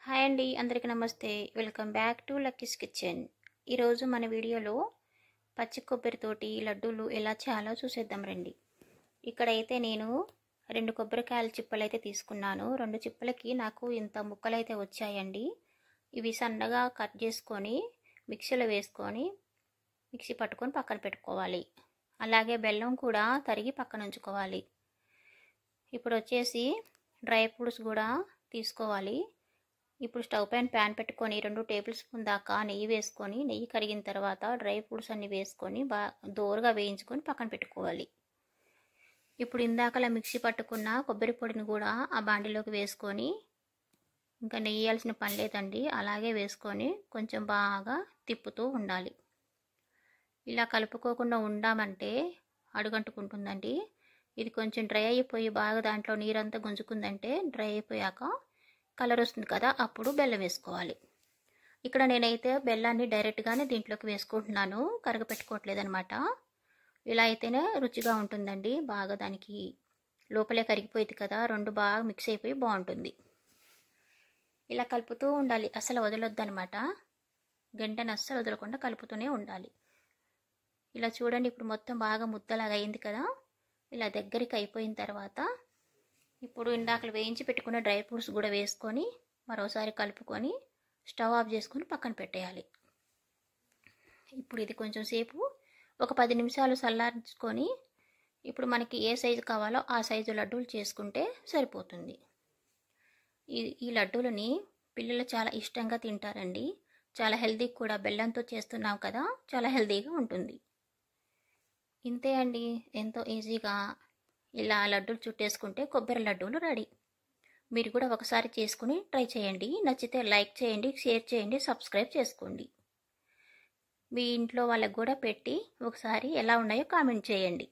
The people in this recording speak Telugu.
హాయ్ అండి, అందరికీ నమస్తే. Welcome back to Lucky's kitchen. ఈరోజు మన వీడియోలో పచ్చి కొబ్బరితోటి లడ్డూలు ఎలా చేయాలో చూసేద్దాం రండి. ఇక్కడైతే నేను 2 కొబ్బరికాయల చిప్పలు అయితే తీసుకున్నాను. 2 చిప్పలకి నాకు ఇంత ముక్కలు అయితే వచ్చాయండి. ఇవి సన్నగా కట్ చేసుకొని మిక్సీలో వేసుకొని మిక్సీ పట్టుకొని పక్కన పెట్టుకోవాలి. అలాగే బెల్లం కూడా తరిగి పక్కన ఉంచుకోవాలి. ఇప్పుడు వచ్చేసి డ్రై ఫ్రూట్స్ కూడా తీసుకోవాలి. ఇప్పుడు స్టవ్ పైన ప్యాన్ పెట్టుకొని 2 టేబుల్ స్పూన్ దాకా నెయ్యి వేసుకొని, నెయ్యి కరిగిన తర్వాత డ్రై ఫ్రూట్స్ అన్ని వేసుకొని దోరగా వేయించుకొని పక్కన పెట్టుకోవాలి. ఇప్పుడు ఇందాకలా మిక్సీ పట్టుకున్న కొబ్బరి పొడిని కూడా ఆ బాండిలోకి వేసుకొని, ఇంకా నెయ్యి వేయాల్సిన పని లేదండి, అలాగే వేసుకొని కొంచెం బాగా తిప్పుతూ ఉండాలి. ఇలా కలుపుకోకుండా ఉండామంటే అడుగంటుకుంటుందండి. ఇది కొంచెం డ్రై అయిపోయి బాగా దాంట్లో నీరంతా గుంజుకుందంటే డ్రై అయిపోయాక కలర్ వస్తుంది కదా, అప్పుడు బెల్లం వేసుకోవాలి. ఇక్కడ నేనైతే బెల్లాన్ని డైరెక్ట్గానే దీంట్లోకి వేసుకుంటున్నాను, కరగపెట్టుకోవట్లేదు అనమాట. ఇలా అయితేనే రుచిగా ఉంటుందండి. బాగా దానికి లోపలే కరిగిపోయింది కదా, 2 బాగా మిక్స్ అయిపోయి బాగుంటుంది. ఇలా కలుపుతూ ఉండాలి, అసలు వదలొద్దు అనమాట. గంటను అస్సలు వదలకుండా కలుపుతూనే ఉండాలి. ఇలా చూడండి, ఇప్పుడు మొత్తం బాగా ముద్దలాగా అయింది కదా. ఇలా దగ్గరికి అయిపోయిన తర్వాత ఇప్పుడు ఇందాకలు వేయించి పెట్టుకున్న డ్రై ఫ్రూట్స్ కూడా వేసుకొని మరోసారి కలుపుకొని స్టవ్ ఆఫ్ చేసుకొని పక్కన పెట్టేయాలి. ఇప్పుడు ఇది కొంచెం సేపు ఒక 10 నిమిషాలు చల్లార్చుకొని ఇప్పుడు మనకి ఏ సైజు కావాలో ఆ సైజు లడ్డూలు చేసుకుంటే సరిపోతుంది. ఈ లడ్డూలని పిల్లలు చాలా ఇష్టంగా తింటారండి. చాలా హెల్దీ కూడా, బెల్లంతో చేస్తున్నాం కదా, చాలా హెల్దీగా ఉంటుంది. ఇంతే అండి, ఎంతో ఈజీగా ఇలా లడ్డూలు చుట్టేసుకుంటే కొబ్బరి లడ్డూలు రెడీ. మీరు కూడా ఒకసారి చేసుకుని ట్రై చేయండి. నచ్చితే లైక్ చేయండి, షేర్ చేయండి, సబ్స్క్రైబ్ చేసుకోండి. మీ ఇంట్లో వాళ్ళకు కూడా పెట్టి ఒకసారి ఎలా ఉన్నాయో కామెంట్ చేయండి.